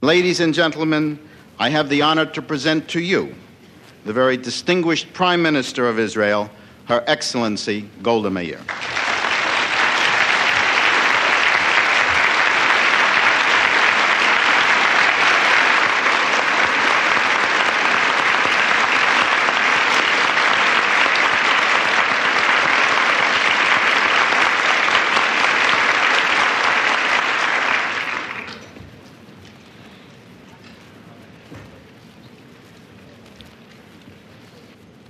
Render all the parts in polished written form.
Ladies and gentlemen, I have the honor to present to you the very distinguished Prime Minister of Israel, Her Excellency Golda Meir.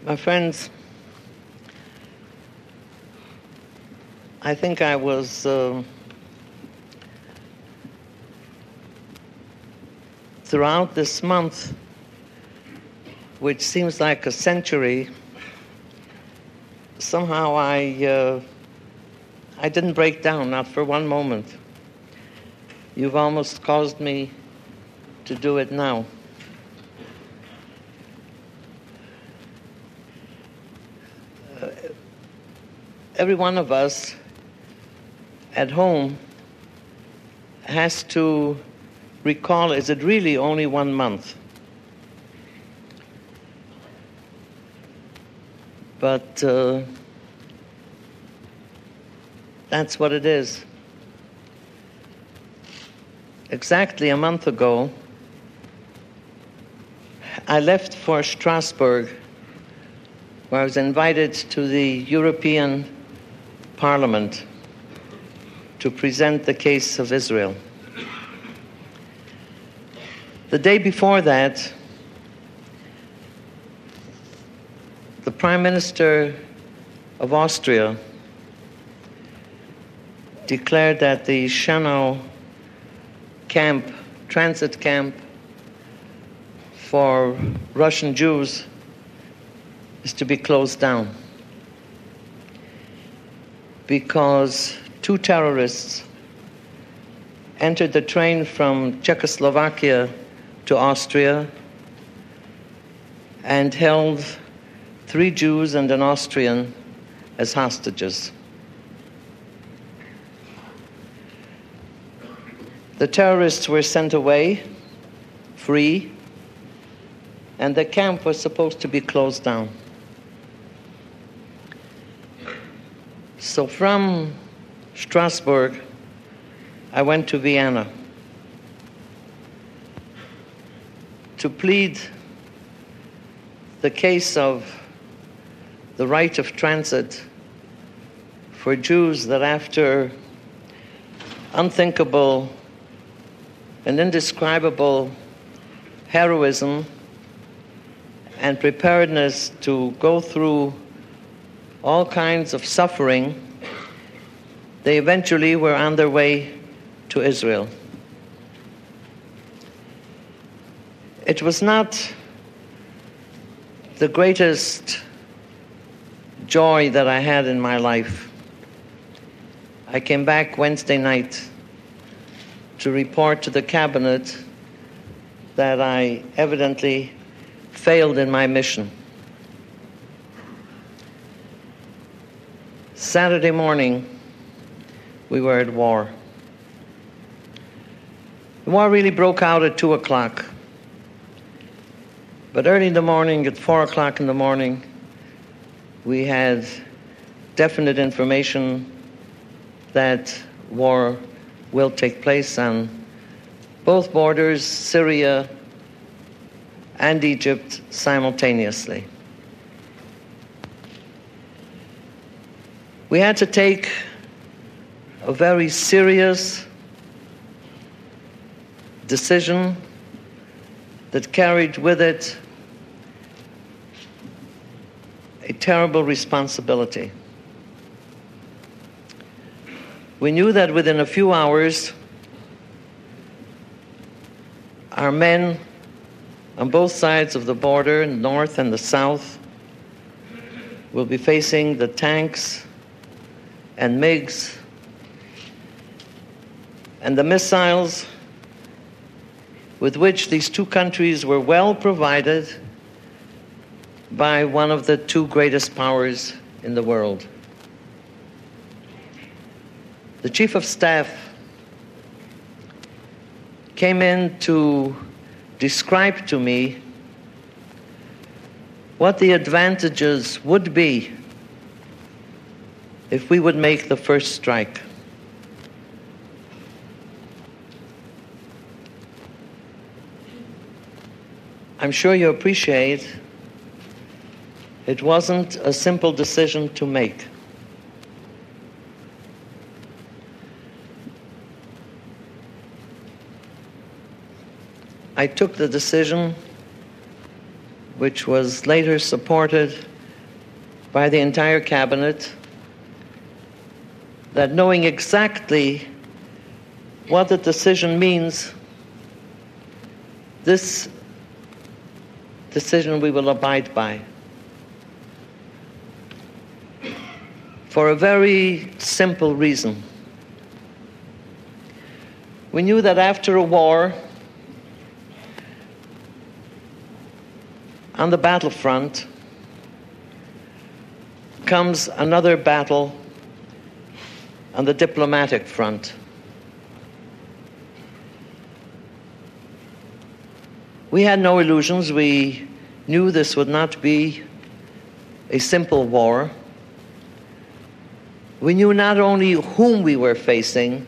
My friends, I think I was throughout this month, which seems like a century, somehow I didn't break down, not for one moment. You've almost caused me to do it now. Every one of us at home has to recall, is it really only 1 month? But that's what it is. Exactly a month ago, I left for Strasbourg, where I was invited to the European Parliament to present the case of Israel. The day before that, the Prime Minister of Austria declared that the Schanau camp, transit camp for Russian Jews, is to be closed down because 2 terrorists entered the train from Czechoslovakia to Austria and held 3 Jews and an Austrian as hostages. The terrorists were sent away, free, and the camp was supposed to be closed down. So from Strasbourg, I went to Vienna to plead the case of the right of transit for Jews that after unthinkable and indescribable heroism and preparedness to go through all kinds of suffering, they eventually were on their way to Israel. It was not the greatest joy that I had in my life. I came back Wednesday night to report to the cabinet that I evidently failed in my mission. Saturday morning, we were at war. The war really broke out at 2 o'clock. But early in the morning, at 4 o'clock in the morning, we had definite information that war will take place on both borders, Syria and Egypt, simultaneously. We had to take a very serious decision that carried with it a terrible responsibility. We knew that within a few hours, our men on both sides of the border, in the north and the south, will be facing the tanks and MiGs and the missiles with which these 2 countries were well provided by one of the 2 greatest powers in the world. The Chief of Staff came in to describe to me what the advantages would be if we would make the first strike. I'm sure you appreciate it wasn't a simple decision to make. I took the decision, which was later supported by the entire cabinet, that knowing exactly what the decision means, this decision we will abide by. For a very simple reason. We knew that after a war, on the battlefront comes another battle on the diplomatic front. We had no illusions. We knew this would not be a simple war. We knew not only whom we were facing,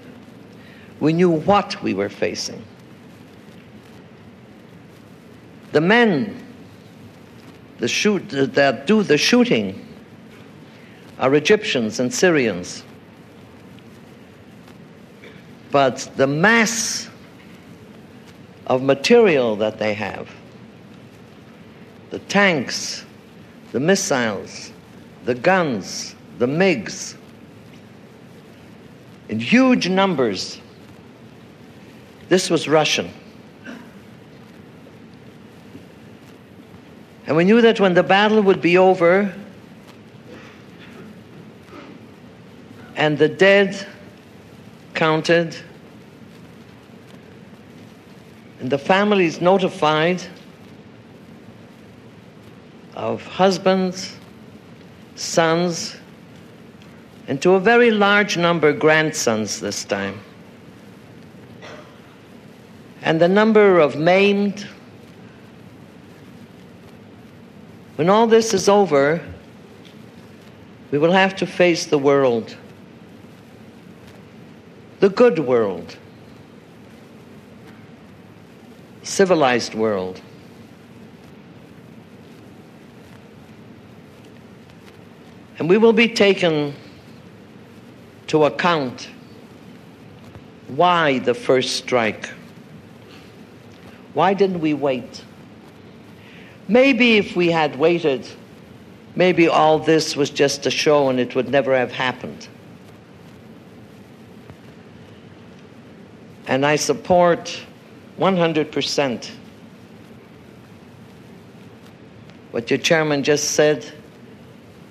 we knew what we were facing. The men that do the shooting are Egyptians and Syrians. But the mass of material that they have, the tanks, the missiles, the guns, the MiGs, in huge numbers, this was Russian. And we knew that when the battle would be over and the dead counted and the families notified of husbands, sons, and to a very large number grandsons this time, and the number of maimed. When all this is over, we will have to face the world, the good world, civilized world. And we will be taken to account why the first strike. Why didn't we wait? Maybe if we had waited, maybe all this was just a show and it would never have happened. And I support 100% what your chairman just said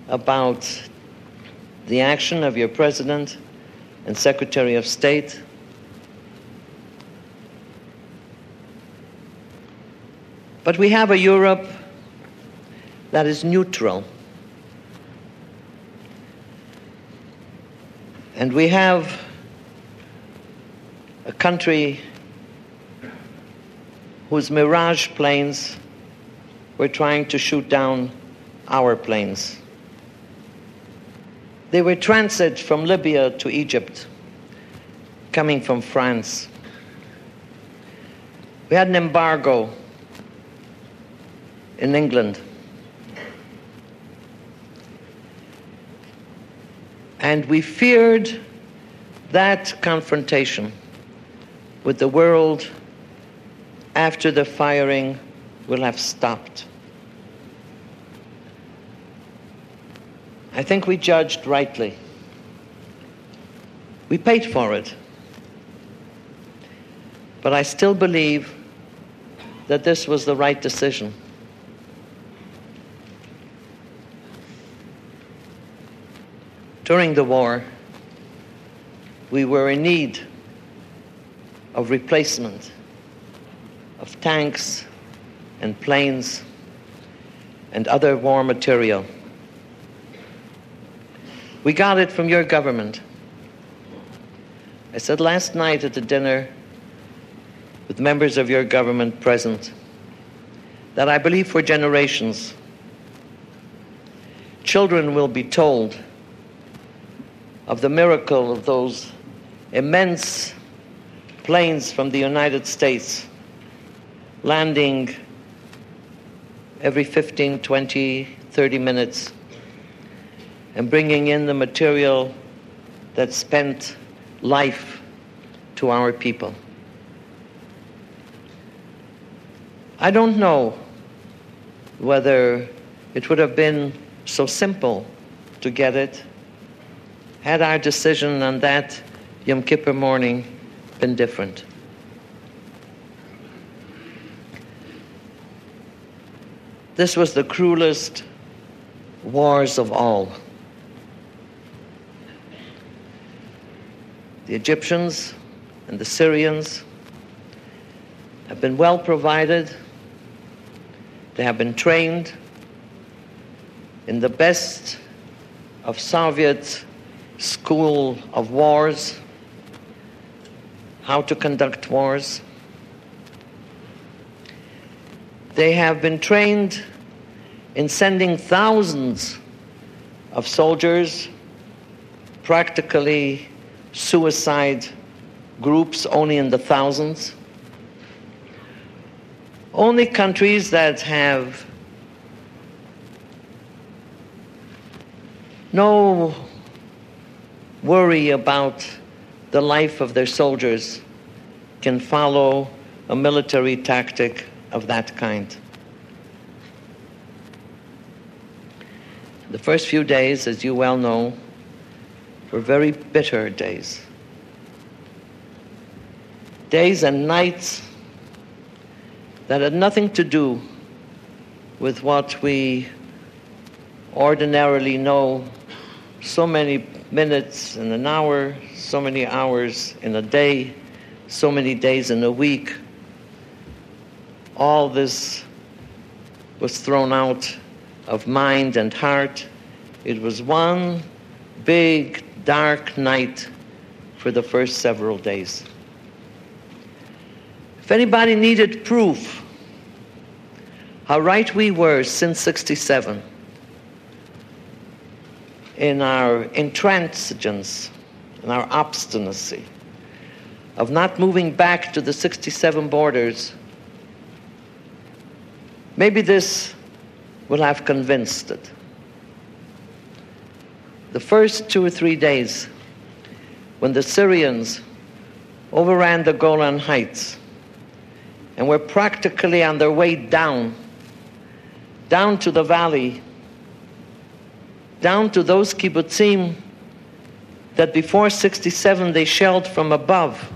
about the action of your president and Secretary of State. But we have a Europe that is neutral. And we have a country whose Mirage planes were trying to shoot down our planes. They were transit from Libya to Egypt, coming from France. We had an embargo in England. And we feared that confrontation with the world after the firing will have stopped. I think we judged rightly. We paid for it. But I still believe that this was the right decision. During the war, we were in need of replacement of tanks and planes and other war material. We got it from your government. I said last night at the dinner, with members of your government present, that I believe for generations, children will be told of the miracle of those immense planes from the United States landing every 15, 20, 30 minutes and bringing in the material that spent life to our people. I don't know whether it would have been so simple to get it had our decision on that Yom Kippur morning been different. This was the cruelest wars of all. The Egyptians and the Syrians have been well provided. They have been trained in the best of Soviet school of wars, how to conduct wars. They have been trained in sending thousands of soldiers, practically suicide groups, only in the thousands. Only countries that have no worry about the life of their soldiers can follow a military tactic of that kind. The first few days, as you well know, were very bitter days. Days and nights that had nothing to do with what we ordinarily know, so many minutes in an hour, so many hours in a day, so many days in a week. All this was thrown out of mind and heart. It was one big, dark night for the first several days. If anybody needed proof how right we were since '67 in our intransigence, in our obstinacy of not moving back to the '67 borders, maybe this will have convinced it. The first 2 or 3 days when the Syrians overran the Golan Heights and were practically on their way down to the valley, down to those kibbutzim that before '67 they shelled from above,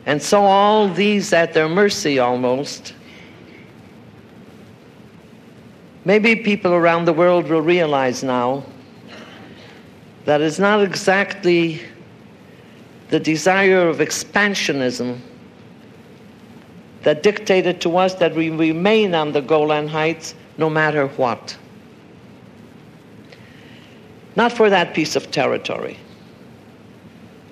and saw all these at their mercy almost. Maybe people around the world will realize now that it's not exactly the desire of expansionism that dictated to us that we remain on the Golan Heights no matter what. Not for that piece of territory,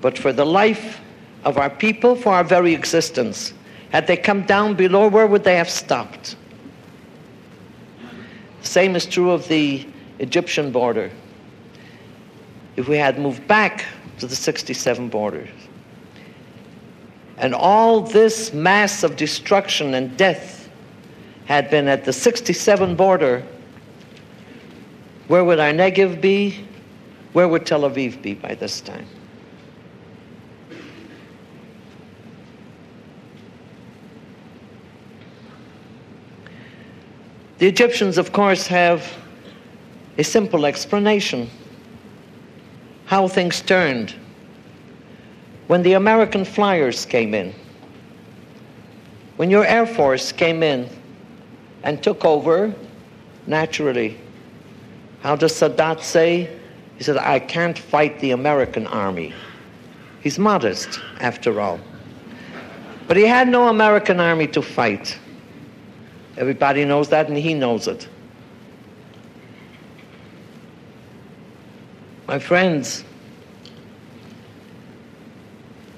but for the life of our people, for our very existence. Had they come down below, where would they have stopped? The same is true of the Egyptian border. If we had moved back to the '67 borders, and all this mass of destruction and death had been at the '67 border, where would our Negev be? Where would Tel Aviv be by this time? The Egyptians, of course, have a simple explanation how things turned when the American flyers came in. When your Air Force came in and took over, naturally, how does Sadat say? He said, I can't fight the American army. He's modest, after all. But he had no American army to fight. Everybody knows that, and he knows it. My friends,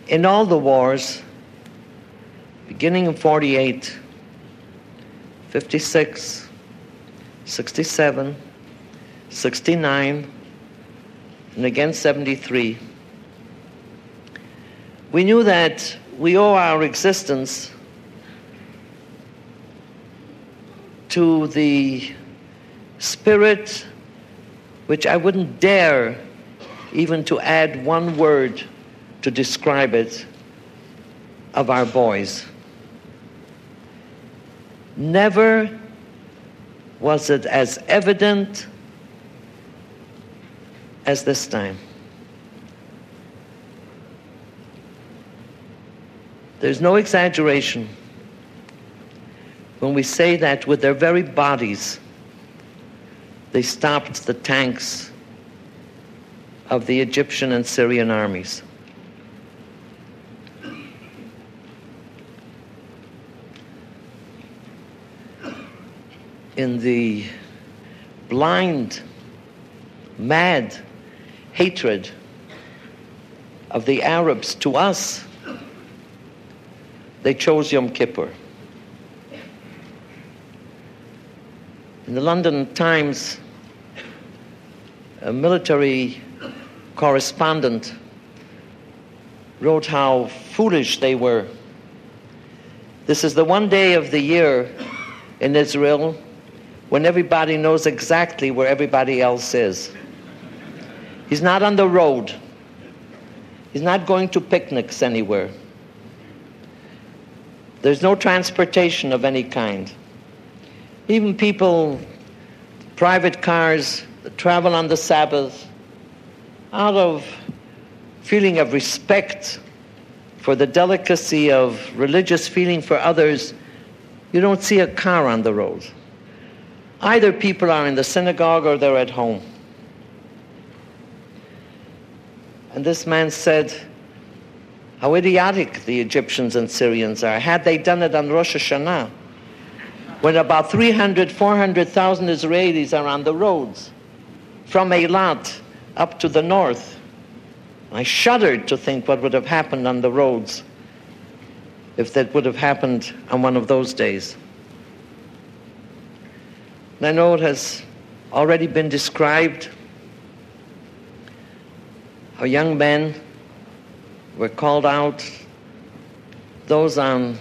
in all the wars, beginning in 48, 56, 67, 69, and again 73, we knew that we owe our existence to the spirit which I wouldn't dare even to add one word to describe it, of our boys. Never was it as evident as this time. There's no exaggeration when we say that with their very bodies they stopped the tanks of the Egyptian and Syrian armies. In the blind, mad hatred of the Arabs to us, they chose Yom Kippur. In the London Times, a military correspondent wrote how foolish they were. This is the one day of the year in Israel when everybody knows exactly where everybody else is. He's not on the road. He's not going to picnics anywhere. There's no transportation of any kind. Even people, private cars that travel on the Sabbath, out of feeling of respect for the delicacy of religious feeling for others, you don't see a car on the road. Either people are in the synagogue or they're at home. And this man said how idiotic the Egyptians and Syrians are. Had they done it on Rosh Hashanah, when about 300,000, 400,000 Israelis are on the roads, from Eilat up to the north. I shuddered to think what would have happened on the roads if that would have happened on one of those days. And I know it has already been described how young men were called out, those on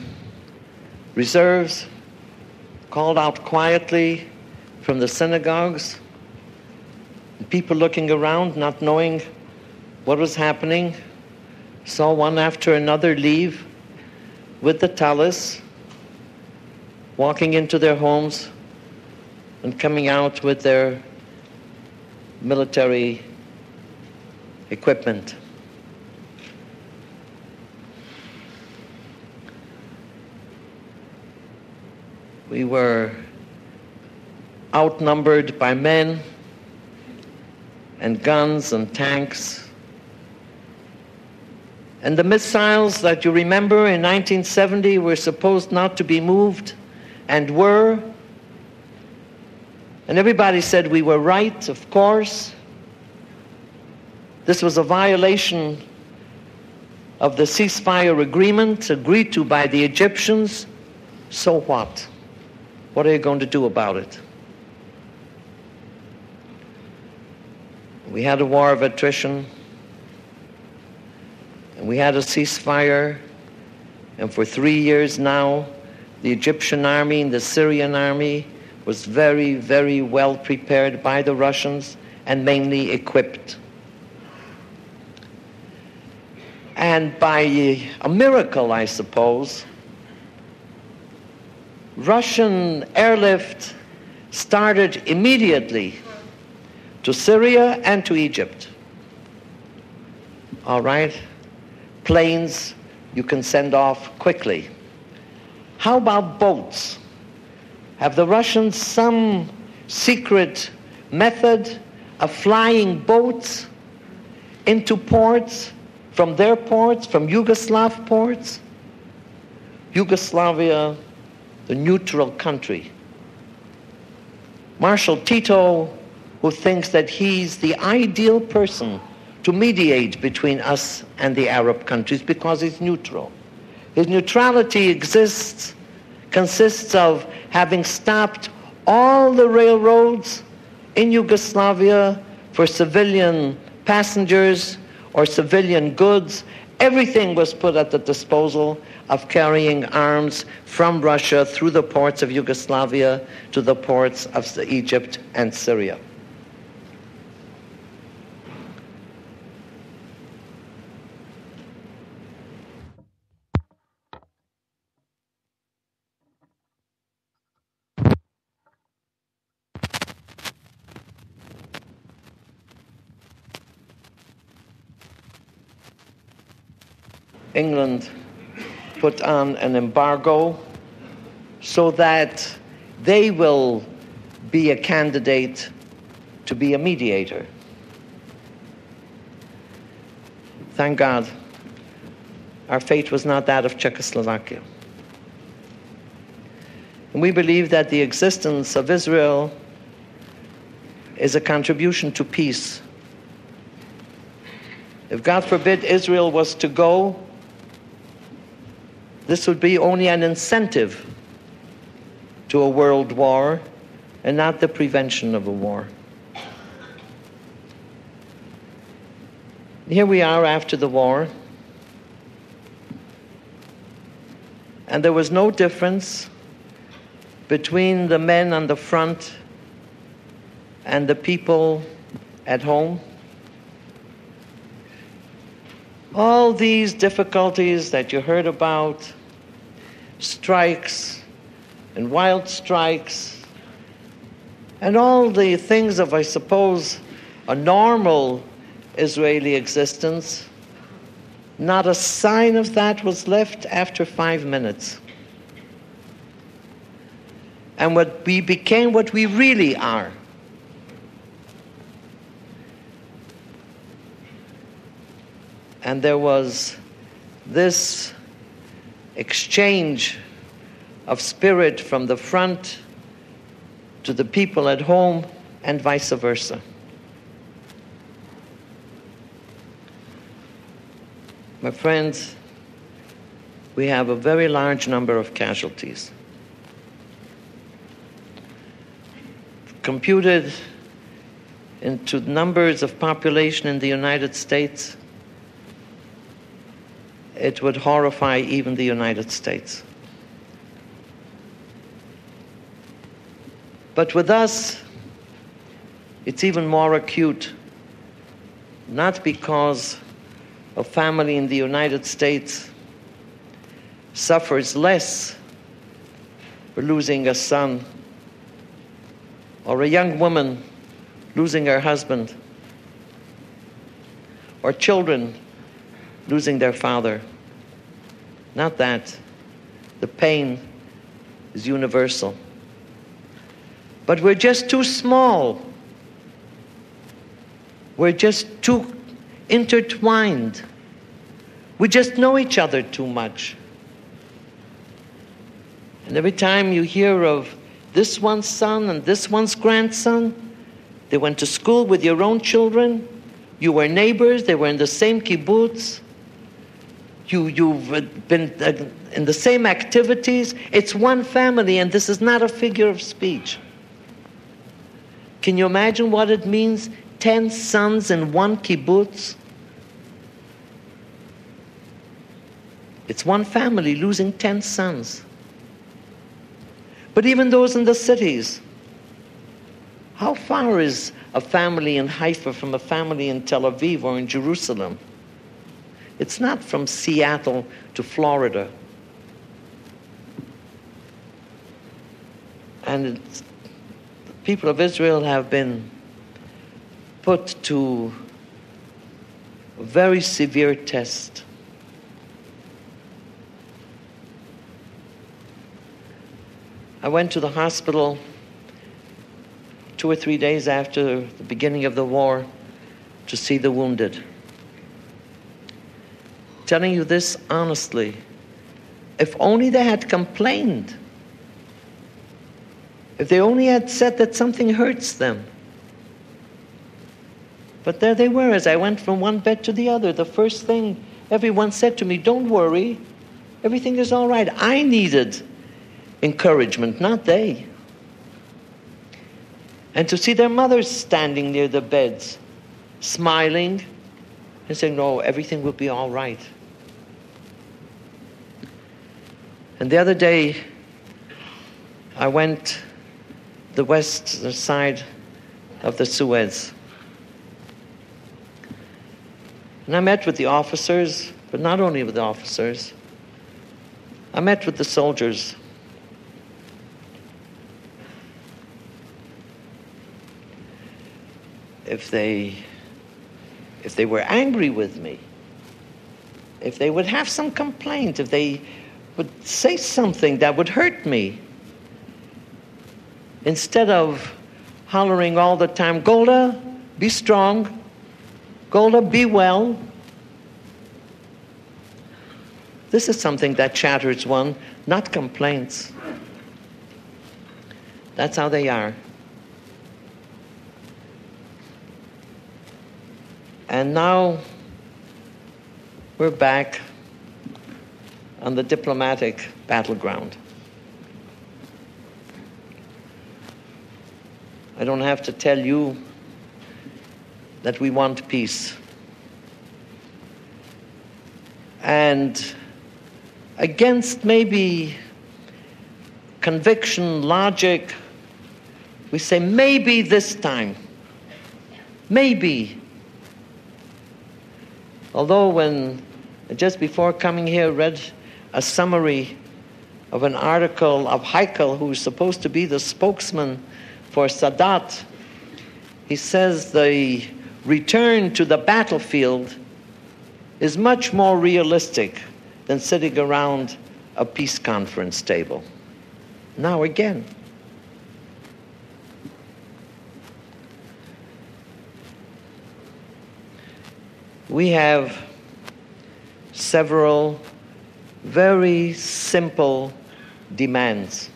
reserves, called out quietly from the synagogues, and people looking around, not knowing what was happening, saw one after another leave with the talis, walking into their homes and coming out with their military equipment. We were outnumbered by men and guns and tanks. And the missiles that you remember in 1970 were supposed not to be moved, and were. And everybody said we were right, of course. This was a violation of the ceasefire agreement agreed to by the Egyptians. So what? What are you going to do about it? We had a war of attrition, and we had a ceasefire, and for 3 years now, the Egyptian army and the Syrian army was very, very well prepared by the Russians and mainly equipped. And by a miracle, I suppose, Russian airlift started immediately to Syria and to Egypt. All right? Planes you can send off quickly. How about boats? Have the Russians some secret method of flying boats into ports, from their ports, from Yugoslav ports? Yugoslavia, the neutral country. Marshal Tito, who thinks that he's the ideal person to mediate between us and the Arab countries because he's neutral. His neutrality consists of having stopped all the railroads in Yugoslavia for civilian passengers or civilian goods. Everything was put at the disposal of carrying arms from Russia through the ports of Yugoslavia to the ports of Egypt and Syria. England put on an embargo so that they will be a candidate to be a mediator. Thank God, our fate was not that of Czechoslovakia. And we believe that the existence of Israel is a contribution to peace. If, God forbid, Israel was to go, this would be only an incentive to a world war and not the prevention of a war. Here we are after the war, and there was no difference between the men on the front and the people at home. All these difficulties that you heard about, strikes and wild strikes, and all the things of, I suppose, a normal Israeli existence, not a sign of that was left after 5 minutes. And we became what we really are. And there was this exchange of spirit from the front to the people at home and vice versa. My friends, we have a very large number of casualties. Computed into numbers of population in the United States, it would horrify even the United States. But with us, it's even more acute, not because a family in the United States suffers less for losing a son, or a young woman losing her husband, or children losing their father. Not that. The pain is universal. But we're just too small. We're just too intertwined. We just know each other too much. And every time you hear of this one's son and this one's grandson, they went to school with your own children, you were neighbors, they were in the same kibbutz, you've been in the same activities, it's one family, and this is not a figure of speech. Can you imagine what it means? 10 sons in one kibbutz? It's one family losing 10 sons. But even those in the cities, how far is a family in Haifa from a family in Tel Aviv or in Jerusalem? It's not from Seattle to Florida. And the people of Israel have been put to a very severe test. I went to the hospital 2 or 3 days after the beginning of the war to see the wounded. Telling you this honestly, if only they had complained, if they only had said that something hurts them. But there they were as I went from one bed to the other. The first thing everyone said to me, don't worry, Everything is all right. I needed encouragement, not they. And to see their mothers standing near the beds, smiling and saying, no, everything will be all right. And the other day, I went the west side of the Suez. And I met with the officers, but not only with the officers. I met with the soldiers. If they were angry with me, if they would have some complaint, if they would say something that would hurt me, instead of hollering all the time, Golda, be strong, Golda, be well. This is something that chatters one, not complaints. That's how they are. And now we're back on the diplomatic battleground. I don't have to tell you that we want peace. And against maybe conviction, logic, we say maybe this time. Maybe. Although when, just before coming here, read a summary of an article of Heikel, who's supposed to be the spokesman for Sadat, he says the return to the battlefield is much more realistic than sitting around a peace conference table. Now again. We have several very simple demands.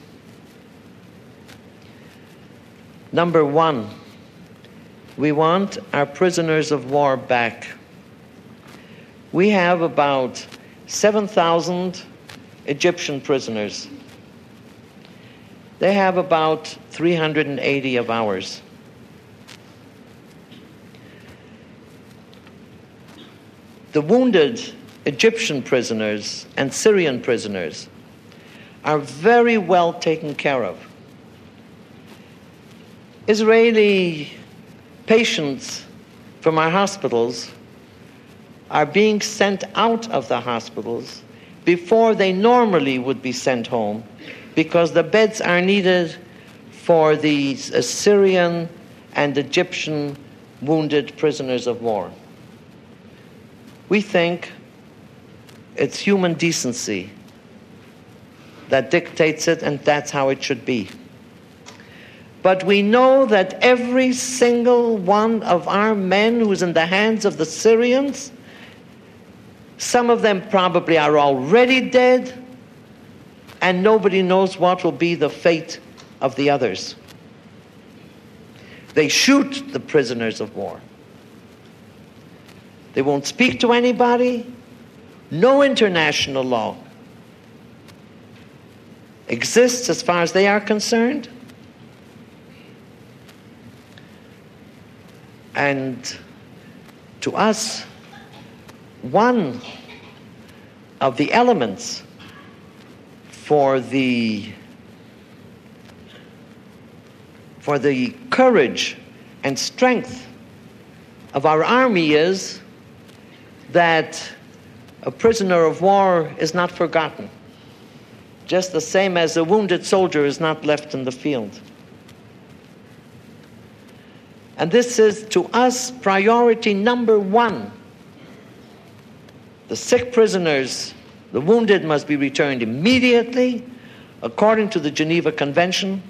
Number one, we want our prisoners of war back. We have about 7,000 Egyptian prisoners. They have about 380 of ours. The wounded Egyptian prisoners and Syrian prisoners are very well taken care of. Israeli patients from our hospitals are being sent out of the hospitals before they normally would be sent home, because the beds are needed for the Syrian and Egyptian wounded prisoners of war. We think it's human decency that dictates it, and that's how it should be. But we know that every single one of our men who's in the hands of the Syrians, some of them probably are already dead, and nobody knows what will be the fate of the others. They shoot the prisoners of war. They won't speak to anybody. No international law exists as far as they are concerned. And to us, one of the elements for the courage and strength of our army is that a prisoner of war is not forgotten, just the same as a wounded soldier is not left in the field. And this is, to us, priority number one. The sick prisoners, the wounded, must be returned immediately, according to the Geneva Convention.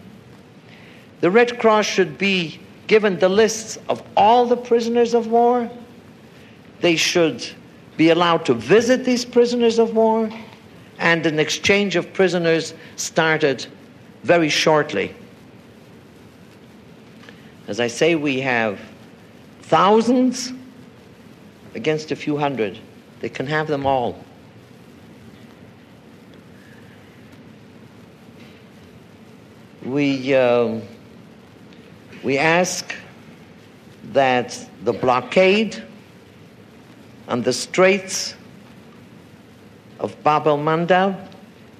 The Red Cross should be given the lists of all the prisoners of war. They should be allowed to visit these prisoners of war, and an exchange of prisoners started very shortly. As I say, we have thousands against a few hundred. They can have them all. We ask that the blockade on the Straits of Bab el-Mandeb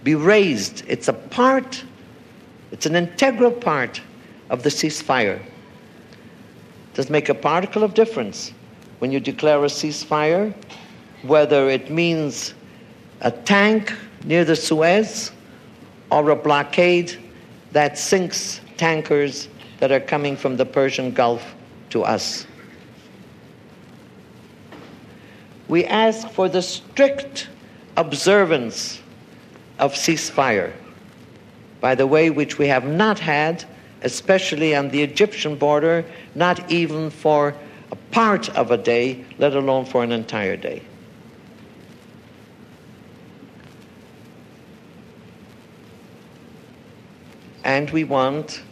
be raised. It's an integral part of the ceasefire. It doesn't make a particle of difference when you declare a ceasefire, whether it means a tank near the Suez or a blockade that sinks tankers that are coming from the Persian Gulf to us. We ask for the strict observance of ceasefire, by the way, which we have not had, especially on the Egyptian border, not even for a part of a day, let alone for an entire day. And we want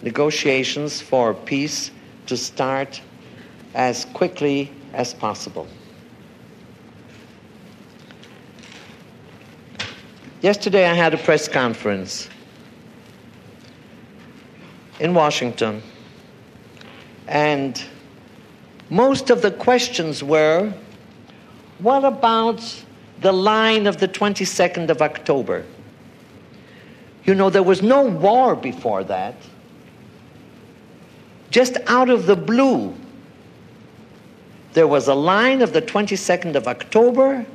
negotiations for peace to start as quickly as possible. Yesterday I had a press conference in Washington, and most of the questions were, what about the line of the 22nd of October? You know, there was no war before that. Just out of the blue, there was a line of the 22nd of October,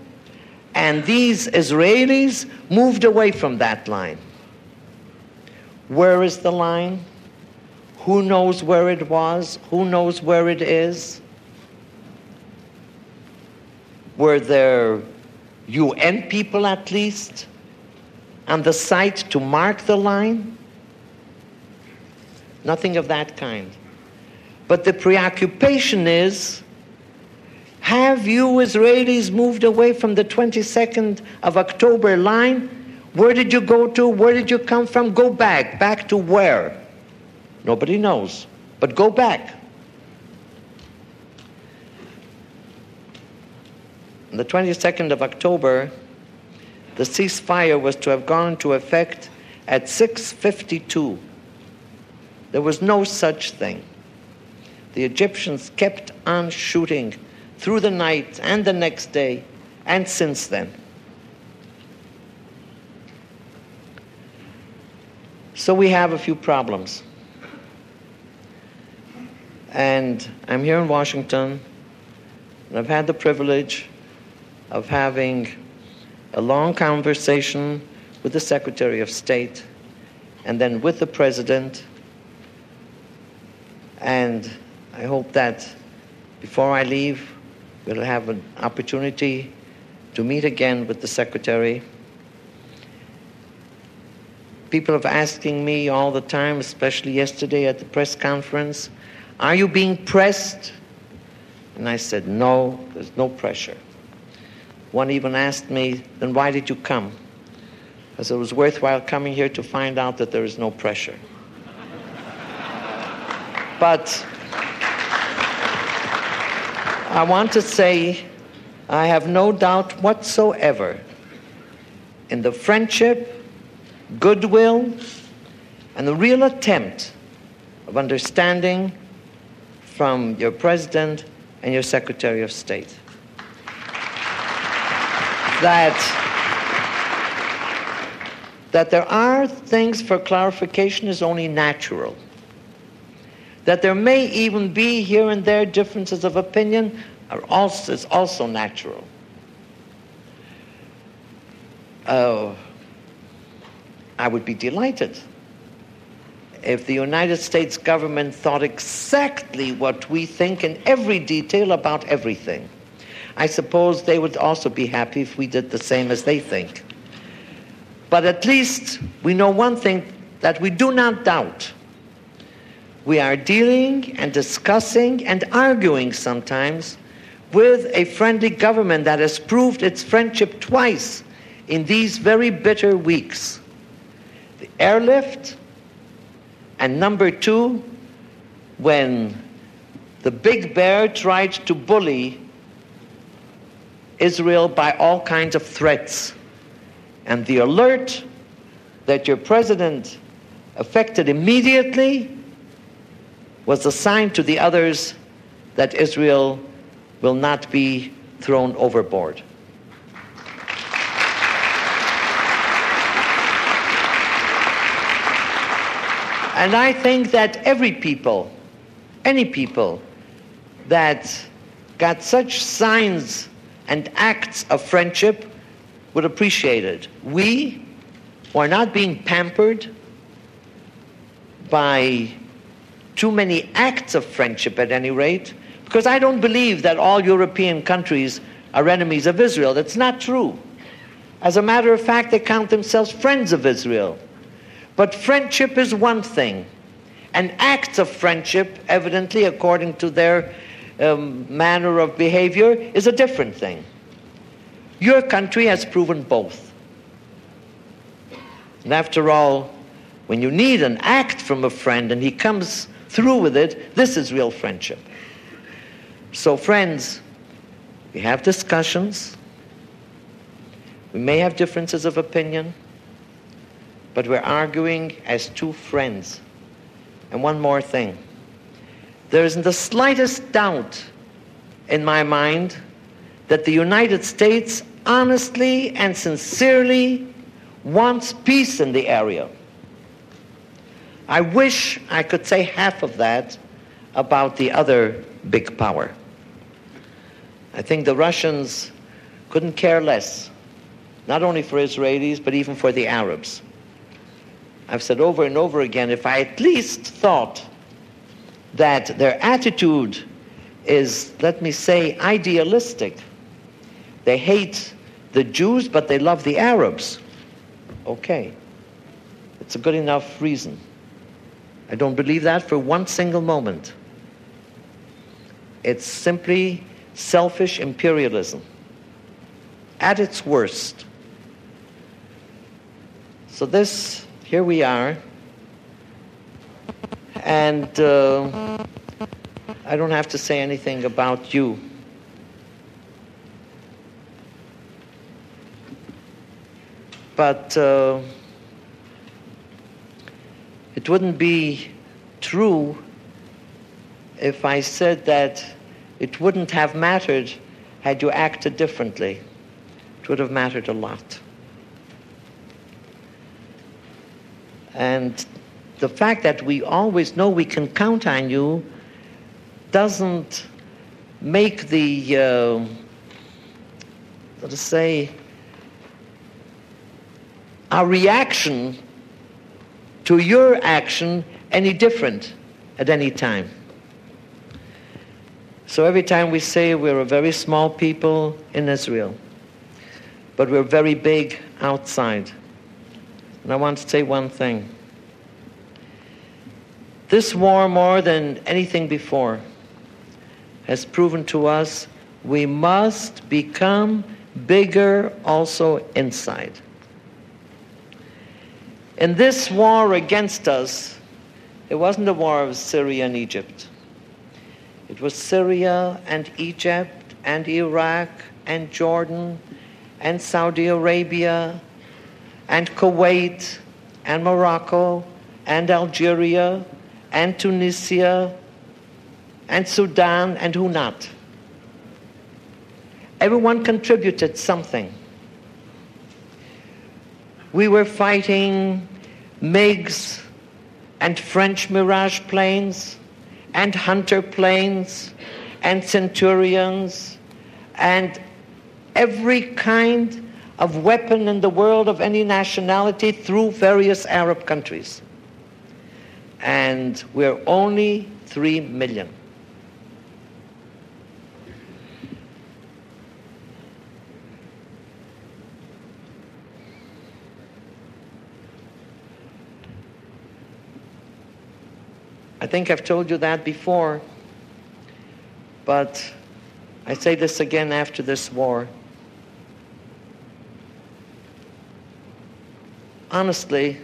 and these Israelis moved away from that line. Where is the line? Who knows where it was? Who knows where it is? Were there UN people at least on the site to mark the line? Nothing of that kind. But the preoccupation is, have you Israelis moved away from the 22nd of October line? Where did you go to? Where did you come from? Go back. Back to where? Nobody knows, but go back. On the 22nd of October, the ceasefire was to have gone into effect at 6:52. There was no such thing. The Egyptians kept on shooting through the night and the next day and since then. So we have a few problems. And I'm here in Washington, and I've had the privilege of having a long conversation with the Secretary of State and then with the President. And I hope that before I leave, we'll have an opportunity to meet again with the Secretary. People are asking me all the time, especially yesterday at the press conference, are you being pressed? And I said, no, there's no pressure. One even asked me, then why did you come? I said, it was worthwhile coming here to find out that there is no pressure. But I want to say, I have no doubt whatsoever in the friendship, goodwill, and the real attempt of understanding from your President and your Secretary of State. That there are things for clarification is only natural. That there may even be here and there differences of opinion is also natural. I would be delighted if the United States government thought exactly what we think in every detail about everything. I suppose they would also be happy if we did the same as they think. But at least we know one thing that we do not doubt. We are dealing and discussing and arguing sometimes with a friendly government that has proved its friendship twice in these very bitter weeks. The airlift, and number two, when the big bear tried to bully Israel by all kinds of threats. And the alert that your President affected immediately was a sign to the others that Israel will not be thrown overboard. And I think that every people, any people that got such signs and acts of friendship would appreciate it. We who are not being pampered by too many acts of friendship at any rate, because I don't believe that all European countries are enemies of Israel. That's not true. As a matter of fact, they count themselves friends of Israel. But friendship is one thing, and acts of friendship, evidently according to their manner of behavior, is a different thing. Your country has proven both. And after all, when you need an act from a friend and he comes through with it, this is real friendship. So friends, we have discussions. We may have differences of opinion, but we're arguing as two friends. And one more thing. There isn't the slightest doubt in my mind that the United States honestly and sincerely wants peace in the area. I wish I could say half of that about the other big power. I think the Russians couldn't care less, not only for Israelis, but even for the Arabs. I've said over and over again, if I at least thought that their attitude is, let me say, idealistic. They hate the Jews, but they love the Arabs. Okay. It's a good enough reason. I don't believe that for one single moment. It's simply selfish imperialism at its worst. So here we are, and I don't have to say anything about you. But it wouldn't be true if I said that it wouldn't have mattered had you acted differently. It would have mattered a lot. And the fact that we always know we can count on you doesn't make the, let us say, our reaction to your action any different at any time. So every time we say we're a very small people in Israel, but we're very big outside. And I want to say one thing. This war, more than anything before, has proven to us we must become bigger also inside. In this war against us, it wasn't a war of Syria and Egypt. It was Syria and Egypt and Iraq and Jordan and Saudi Arabia and Kuwait and Morocco and Algeria and Tunisia and Sudan and who not. Everyone contributed something. We were fighting MiGs and French Mirage planes and Hunter planes and Centurions and every kind of weapon in the world of any nationality through various Arab countries. And we're only 3 million. I think I've told you that before, but I say this again after this war. Honestly,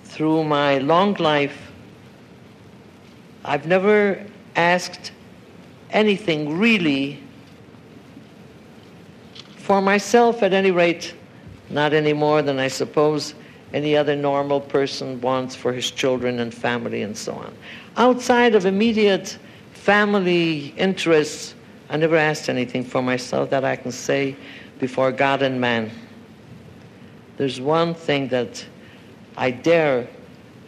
through my long life, I've never asked anything really for myself, at any rate, not any more than I suppose any other normal person wants for his children and family and so on. Outside of immediate family interests, I never asked anything for myself that I can say before God and man. There's one thing that I dare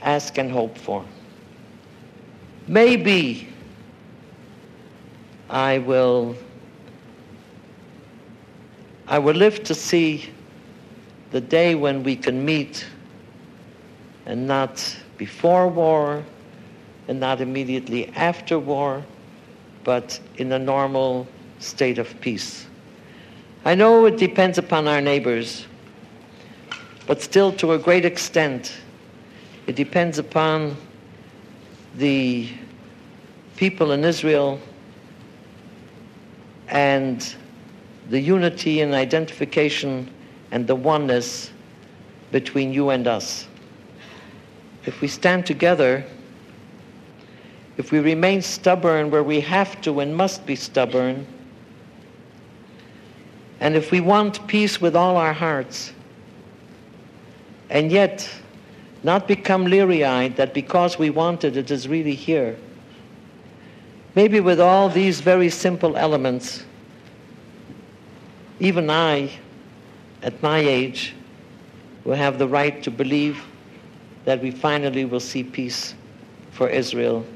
ask and hope for. Maybe I will live to see the day when we can meet, and not before war and not immediately after war, but in a normal state of peace. I know it depends upon our neighbors, but still to a great extent it depends upon the people in Israel and the unity and identification and the oneness between you and us. If we stand together, if we remain stubborn where we have to and must be stubborn, and if we want peace with all our hearts, and yet not become leery-eyed that because we want it, it is really here. Maybe with all these very simple elements, even I, at my age, will have the right to believe that we finally will see peace for Israel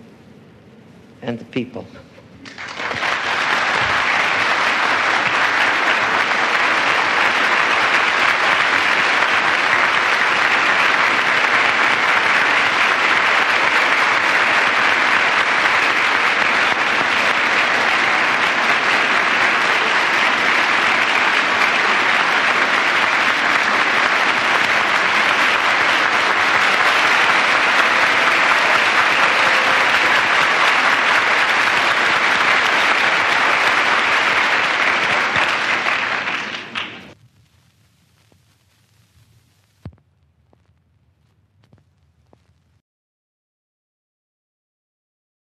and the people.